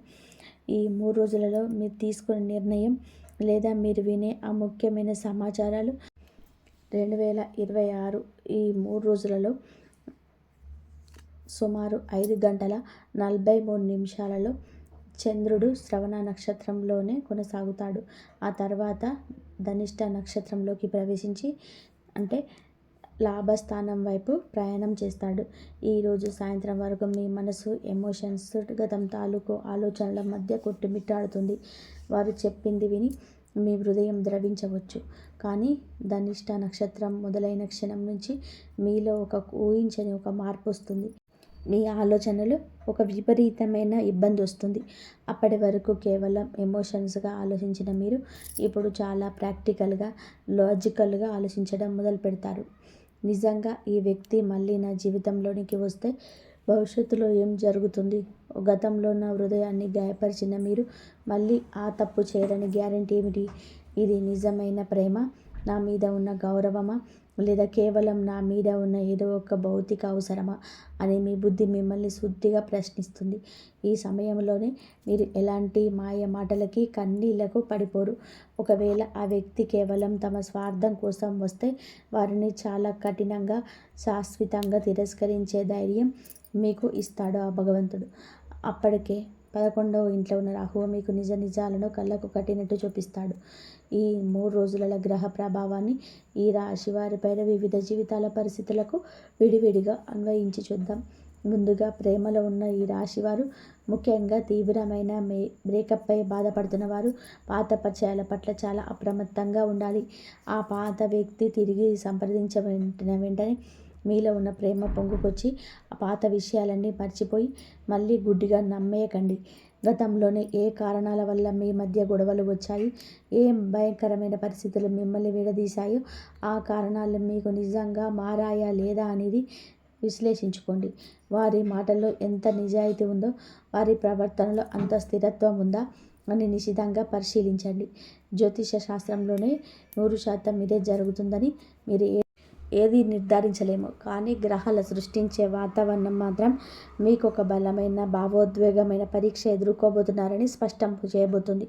ఈ 3 రోజులలో మీరు తీసుకునే నిర్ణయం లేదా మీరు వినే ఆ ముఖ్యమైన సమాచారాలు 2026 ఈ 3 రోజులలో సుమారు 5:43 చంద్రుడు శ్రవణ నక్షత్రంలోనే కొనసాగుతాడు. ఆ తర్వాత ధనిష్ట నక్షత్రంలోకి ప్రవేశించి అంటే లాభస్థానం వైపు ప్రయాణం చేస్తాడు. ఈరోజు సాయంత్రం వరకు మీ మనసు, ఎమోషన్స్, గతం తాలూకు ఆలోచనల మధ్య కొట్టుమిట్టాడుతుంది. వారు చెప్పింది విని మీ హృదయం ద్రవించవచ్చు. కానీ ధనిష్ట నక్షత్రం మొదలైన క్షణం నుంచి మీలో ఒక ఊహించని ఒక మార్పు వస్తుంది. మీ ఆలోచనలు ఒక విపరీతమైన ఇబ్బంది వస్తుంది. అప్పటి వరకు కేవలం ఎమోషన్స్గా ఆలోచించిన మీరు ఇప్పుడు చాలా ప్రాక్టికల్గా, లాజికల్గా ఆలోచించడం మొదలు పెడతారు. నిజంగా ఈ వ్యక్తి మళ్ళీ నా జీవితంలోనికి వస్తే భవిష్యత్తులో ఏం జరుగుతుంది? గతంలో నా హృదయాన్ని గాయపరిచిన మీరు మళ్ళీ ఆ తప్పు చేయరని గ్యారెంటీ ఏమిటి? ఇది నిజమైన ప్రేమ, నా మీద ఉన్న గౌరవమా, లేదా కేవలం నా మీద ఉన్న ఏదో ఒక భౌతిక అవసరమా అని మీ బుద్ధి మిమ్మల్ని శుద్ధిగా ప్రశ్నిస్తుంది. ఈ సమయంలోనే మీరు ఎలాంటి మాయ మాటలకి కన్నీళ్లకు పడిపోరు. ఒకవేళ ఆ వ్యక్తి కేవలం తమ స్వార్థం కోసం వస్తే వారిని చాలా కఠినంగా శాశ్వతంగా తిరస్కరించే ధైర్యం మీకు ఇస్తాడు ఆ భగవంతుడు. అప్పటికే 11వ ఇంట్లో ఉన్న రాహువు మీకు నిజ నిజాలను కళ్ళకు కట్టినట్టు చూపిస్తాడు. ఈ 3 రోజుల గ్రహ ప్రభావాన్ని ఈ రాశి వారిపైన వివిధ జీవితాల పరిస్థితులకు విడివిడిగా అన్వయించి చూద్దాం. ముందుగా ప్రేమలో ఉన్న ఈ రాశివారు, ముఖ్యంగా తీవ్రమైన బ్రేకప్పై బాధపడుతున్న వారు పాత పరిచయాల పట్ల చాలా అప్రమత్తంగా ఉండాలి. ఆ పాత వ్యక్తి తిరిగి వెంటనే మీలో ఉన్న ప్రేమ పొంగుకొచ్చి ఆ పాత విషయాలన్నీ మర్చిపోయి మళ్ళీ గుడ్డిగా నమ్మేయకండి. గతంలోనే ఏ కారణాల వల్ల మీ మధ్య గొడవలు వచ్చాయి, ఏం భయంకరమైన పరిస్థితులు మిమ్మల్ని విడదీశాయో, ఆ కారణాలు మీకు నిజంగా మారాయా లేదా అనేది విశ్లేషించుకోండి. వారి మాటల్లో ఎంత నిజాయితీ ఉందో, వారి ప్రవర్తనలో అంత స్థిరత్వం ఉందా అని నిశితంగా పరిశీలించండి. జ్యోతిష శాస్త్రంలోనే 100% ఇదే జరుగుతుందని మీరు ఏది నిర్ధారించలేము. కానీ గ్రహాలు సృష్టించే వాతావరణం మాత్రం మీకు ఒక బలమైన భావోద్వేగమైన పరీక్ష ఎదుర్కోబోతున్నారని స్పష్టం చేయబోతుంది.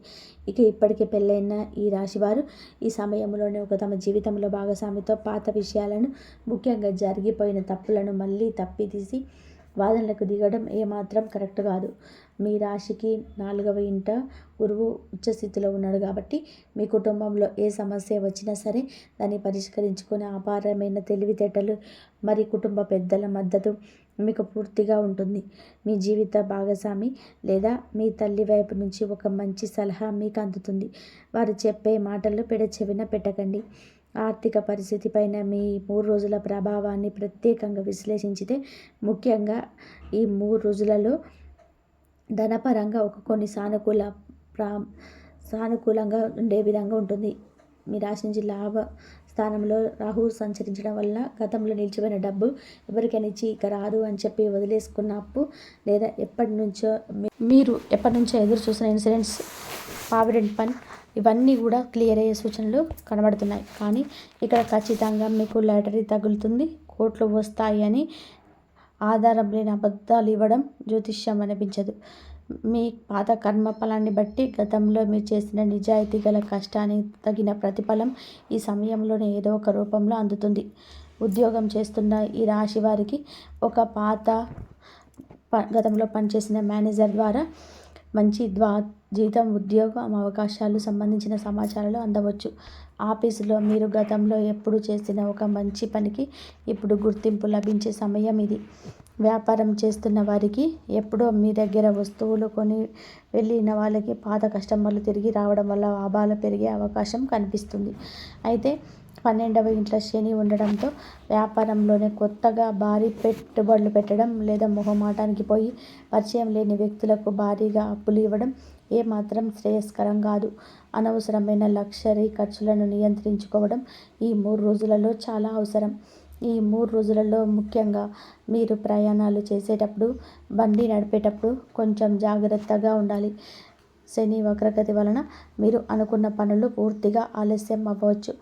ఇక ఇప్పటికే పెళ్ళైన ఈ రాశివారు ఈ సమయంలోనే తమ జీవితంలో భాగస్వామితో పాత విషయాలను, ముఖ్యంగా జరిగిపోయిన తప్పులను మళ్ళీ తప్పితీసి వాదనలకు దిగడం ఏమాత్రం కరెక్ట్ కాదు. మీ రాశికి 4వ ఇంట గురువు ఉచ్చస్థితిలో ఉన్నాడు కాబట్టి మీ కుటుంబంలో ఏ సమస్య వచ్చినా సరే దాన్ని పరిష్కరించుకునే అపారమైన తెలివితేటలు మరి కుటుంబ పెద్దల మద్దతు మీకు పూర్తిగా ఉంటుంది. మీ జీవిత భాగస్వామి లేదా మీ తల్లి వైపు నుంచి ఒక మంచి సలహా మీకు అందుతుంది. వారు చెప్పే మాటలు పెడచెవిన పెట్టకండి. ఆర్థిక పరిస్థితి పైన మీ 3 రోజుల ప్రభావాన్ని ప్రత్యేకంగా విశ్లేషించితే, ముఖ్యంగా ఈ 3 రోజులలో ధనపరంగా కొన్ని సానుకూలంగా ఉండే విధంగా ఉంటుంది. మీ రాశి నుంచి లాభ స్థానంలో రాహువు సంచరించడం వల్ల గతంలో నిలిచిపోయిన డబ్బు ఎవరికైనా ఇచ్చి ఇక రాదు అని చెప్పి వదిలేసుకున్న అప్పు, లేదా మీరు ఎప్పటి నుంచో ఎదురు చూసిన ఇన్సూరెన్స్, ప్రావిడెంట్ ఫండ్, ఇవన్నీ కూడా క్లియర్ అయ్యే సూచనలు కనబడుతున్నాయి. కానీ ఇక్కడ ఖచ్చితంగా మీకు లాటరీ తగులుతుంది, కోట్లు వస్తాయి అని ఆధారం లేని అబద్ధాలు ఇవ్వడం జ్యోతిష్యం అనిపించదు. మీ పాత కర్మ ఫలాన్ని బట్టి గతంలో మీరు చేసిన నిజాయితీ గల కష్టానికి తగిన ప్రతిఫలం ఈ సమయంలోనే ఏదో ఒక రూపంలో అందుతుంది. ఉద్యోగం చేస్తున్న ఈ రాశి వారికి ఒక గతంలో పనిచేసిన మేనేజర్ ద్వారా మంచి జీతం, ఉద్యోగం అవకాశాలు సంబంధించిన సమాచారాలు అందవచ్చు. ఆఫీసులో మీరు గతంలో ఎప్పుడు చేసిన ఒక మంచి పనికి ఇప్పుడు గుర్తింపు లభించే సమయం ఇది. వ్యాపారం చేస్తున్న వారికి, ఎప్పుడో మీ దగ్గర వస్తువులు కొని వెళ్ళిన వాళ్ళకి పాత కస్టమర్లు తిరిగి రావడం వల్ల లాభాలు పెరిగే అవకాశం కనిపిస్తుంది. అయితే 12వ ఇంట్లో శని ఉండడంతో వ్యాపారంలోనే కొత్తగా భారీ పెట్టుబడులు పెట్టడం లేదా మొహమాటానికి పోయి పరిచయం లేని వ్యక్తులకు భారీగా అప్పులు ఇవ్వడం ఏమాత్రం శ్రేయస్కరం కాదు. అనవసరమైన లగ్జరీ ఖర్చులను నియంత్రించుకోవడం ఈ 3 రోజులలో చాలా అవసరం. ఈ 3 రోజులలో ముఖ్యంగా మీరు ప్రయాణాలు చేసేటప్పుడు, బండి నడిపేటప్పుడు కొంచెం జాగ్రత్తగా ఉండాలి. శని వక్రగతి వలన మీరు అనుకున్న పనులు పూర్తిగా ఆలస్యం అవ్వచ్చు.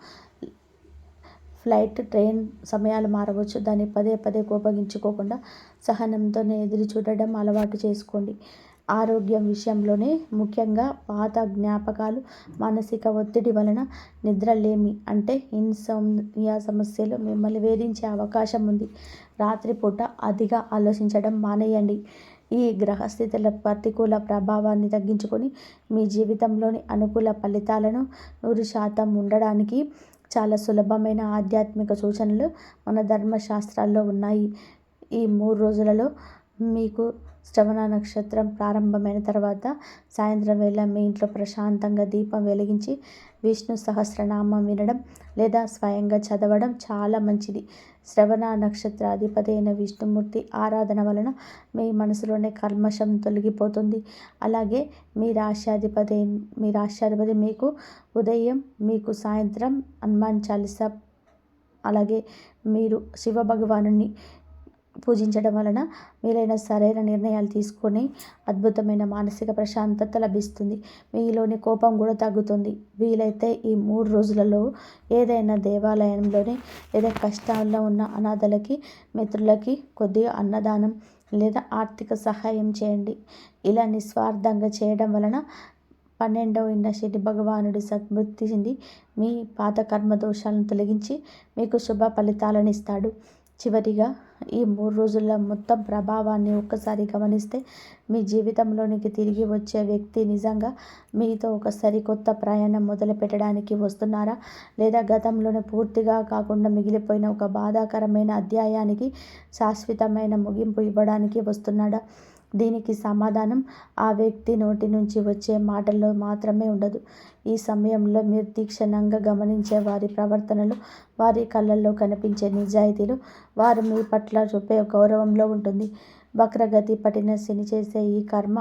ఫ్లైట్, ట్రైన్ సమయాలు మారవచ్చు. దాన్ని పదే పదే కోపగించుకోకుండా సహనంతోనే ఎదురు చూడడం అలవాటు చేసుకోండి. ఆరోగ్యం విషయంలోనే ముఖ్యంగా పాత జ్ఞాపకాలు, మానసిక ఒత్తిడి వలన నిద్రలేమి అంటే ఇన్సోమ్నియా సమస్యలు మిమ్మల్ని వేధించే అవకాశం ఉంది. రాత్రిపూట అతిగా ఆలోచించడం మానేయండి. ఈ గ్రహస్థితుల ప్రతికూల ప్రభావాన్ని తగ్గించుకొని మీ జీవితంలోని అనుకూల ఫలితాలను 100% ఉండడానికి చాలా సులభమైన ఆధ్యాత్మిక సూచనలు మన ధర్మశాస్త్రాల్లో ఉన్నాయి. ఈ 3 రోజులలో మీకు శ్రవణ నక్షత్రం ప్రారంభమైన తర్వాత సాయంత్రం వేళ మీ ఇంట్లో ప్రశాంతంగా దీపం వెలిగించి విష్ణు సహస్రనామం వినడం లేదా స్వయంగా చదవడం చాలా మంచిది. శ్రవణ నక్షత్రాధిపతి అయిన విష్ణుమూర్తి ఆరాధన వలన మీ మనసులోనే కల్మషం తొలగిపోతుంది. అలాగే మీ రాష్ట్రాధిపతి మీకు ఉదయం, మీకు సాయంత్రం హనుమాన్ చాలీసా, అలాగే మీరు శివ భగవానుని పూజించడం వలన మీరైన సరైన నిర్ణయాలు తీసుకొని అద్భుతమైన మానసిక ప్రశాంతత లభిస్తుంది. మీలోని కోపం కూడా తగ్గుతుంది. వీలైతే ఈ 3 రోజులలో ఏదైనా దేవాలయంలోని లేదా కష్టాల్లో ఉన్న అనాథలకి, మిత్రులకి కొద్దిగా అన్నదానం లేదా ఆర్థిక సహాయం చేయండి. ఇలా నిస్వార్థంగా చేయడం వలన 12వ ఇంట శని భగవానుడు సంతృప్తి చెంది మీ పాత కర్మ దోషాలను తొలగించి మీకు శుభ ఫలితాలను ఇస్తాడు. చివరిగా ఈ 3 రోజుల మొత్తం ప్రభావాన్ని ఒక్కసారి గమనిస్తే మీ జీవితంలోనికి తిరిగి వచ్చే వ్యక్తి నిజంగా మీతో ఒక సరికొత్త ప్రయాణం మొదలు పెట్టడానికి వస్తున్నారా, లేదా గతంలోనే పూర్తిగా కాకుండా మిగిలిపోయిన ఒక బాధాకరమైన అధ్యాయానికి శాశ్వతమైన ముగింపు ఇవ్వడానికి వస్తున్నాడా? దీనికి సమాధానం ఆ వ్యక్తి నోటి నుంచి వచ్చే మాటల్లో మాత్రమే ఉండదు. ఈ సమయంలో మీరు తీక్షణంగా గమనించే వారి ప్రవర్తనలు, వారి కళ్ళల్లో కనిపించే నిజాయితీలు, వారు మీ పట్ల చూపే గౌరవంలో ఉంటుంది. వక్రగతి పట్టిన శని చేసే ఈ కర్మ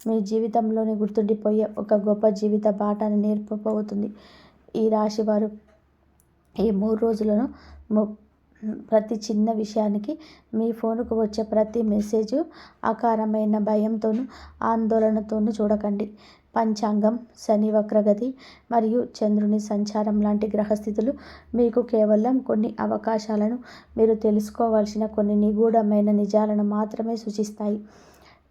మీ జీవితంలోని గుర్తుండిపోయే ఒక గొప్ప జీవిత బాటను నేర్పబోతుంది. ఈ రాశి వారు ఈ 3 రోజులను ప్రతి చిన్న విషయానికి మీ ఫోన్కు వచ్చే ప్రతి మెసేజ్ అకారమైన భయంతోనూ ఆందోళనతోనూ చూడకండి. పంచాంగం, శని వక్రగతి మరియు చంద్రుని సంచారం లాంటి గ్రహస్థితులు మీకు కేవలం కొన్ని అవకాశాలను, మీరు తెలుసుకోవాల్సిన కొన్ని నిగూఢమైన నిజాలను మాత్రమే సూచిస్తాయి.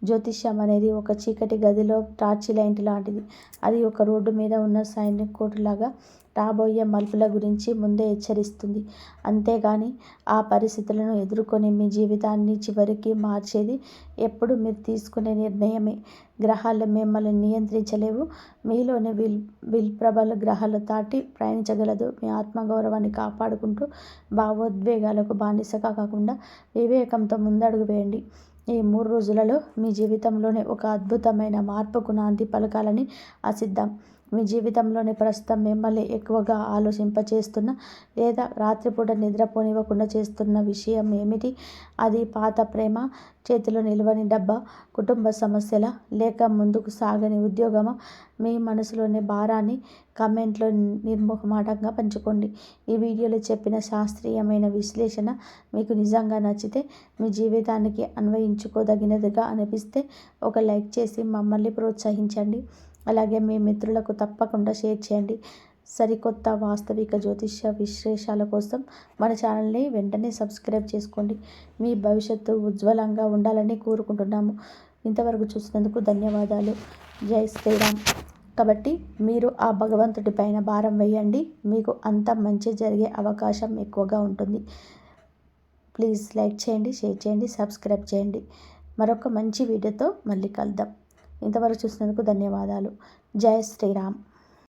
జ్యోతిష్యం అనేది ఒక చీకటి గదిలో టార్చి లైట్ లాంటిది. అది ఒక రోడ్డు మీద ఉన్న సైనికుడిలాగా రాబోయే మలుపుల గురించి ముందే హెచ్చరిస్తుంది. అంతేగాని ఆ పరిస్థితులను ఎదుర్కొని మీ జీవితాన్ని చివరికి మార్చేది ఎప్పుడు మీరు తీసుకునే నిర్ణయమే. గ్రహాలు మిమ్మల్ని నియంత్రించలేవు. మీలోని విల్ ప్రబల గ్రహాలు దాటి ప్రయాణించగలదు. మీ ఆత్మగౌరవాన్ని కాపాడుకుంటూ భావోద్వేగాలకు బానిసగా కాకుండా వివేకంతో ముందడుగు వేయండి. ఈ 3 రోజులలో మీ జీవితంలోనే ఒక అద్భుతమైన మార్పుకు నాంది పలకాలని ఆశిద్దాం. మీ జీవితంలోని ప్రస్తుతం మిమ్మల్ని ఎక్కువగా ఆలోచింపచేస్తున్న లేదా రాత్రిపూట నిద్రపోనివ్వకుండా చేస్తున్న విషయం ఏమిటి? అది పాత ప్రేమ, చేతిలో నిలవని డబ్బా, కుటుంబ సమస్యల, లేక ముందుకు సాగని ఉద్యోగమా? మీ మనసులోని భారాన్ని కామెంట్లో నిర్మోహమాటంగా పంచుకోండి. ఈ వీడియోలో చెప్పిన శాస్త్రీయమైన విశ్లేషణ మీకు నిజంగా నచ్చితే, మీ జీవితానికి అన్వయించుకోదగినదిగా అనిపిస్తే ఒక లైక్ చేసి మమ్మల్ని ప్రోత్సహించండి. అలాగే మీ మిత్రులకు తప్పకుండా షేర్ చేయండి. సరికొత్త వాస్తవిక జ్యోతిష్య విశ్లేషణల కోసం మన ఛానల్ని వెంటనే సబ్స్క్రైబ్ చేసుకోండి. మీ భవిష్యత్తు ఉజ్వలంగా ఉండాలని కోరుకుంటున్నాము. ఇంతవరకు చూసినందుకు ధన్యవాదాలు. జై శ్రీరామ్. కాబట్టి మీరు ఆ భగవంతుడి పైన భారం వేయండి. మీకు అంత మంచి జరిగే అవకాశం ఎక్కువగా ఉంటుంది. ప్లీజ్ లైక్ చేయండి, షేర్ చేయండి, సబ్స్క్రైబ్ చేయండి. మరొక మంచి వీడియోతో మళ్ళీ కలుద్దాం. ఇంతవరకు చూసినందుకు ధన్యవాదాలు. జై శ్రీరామ్.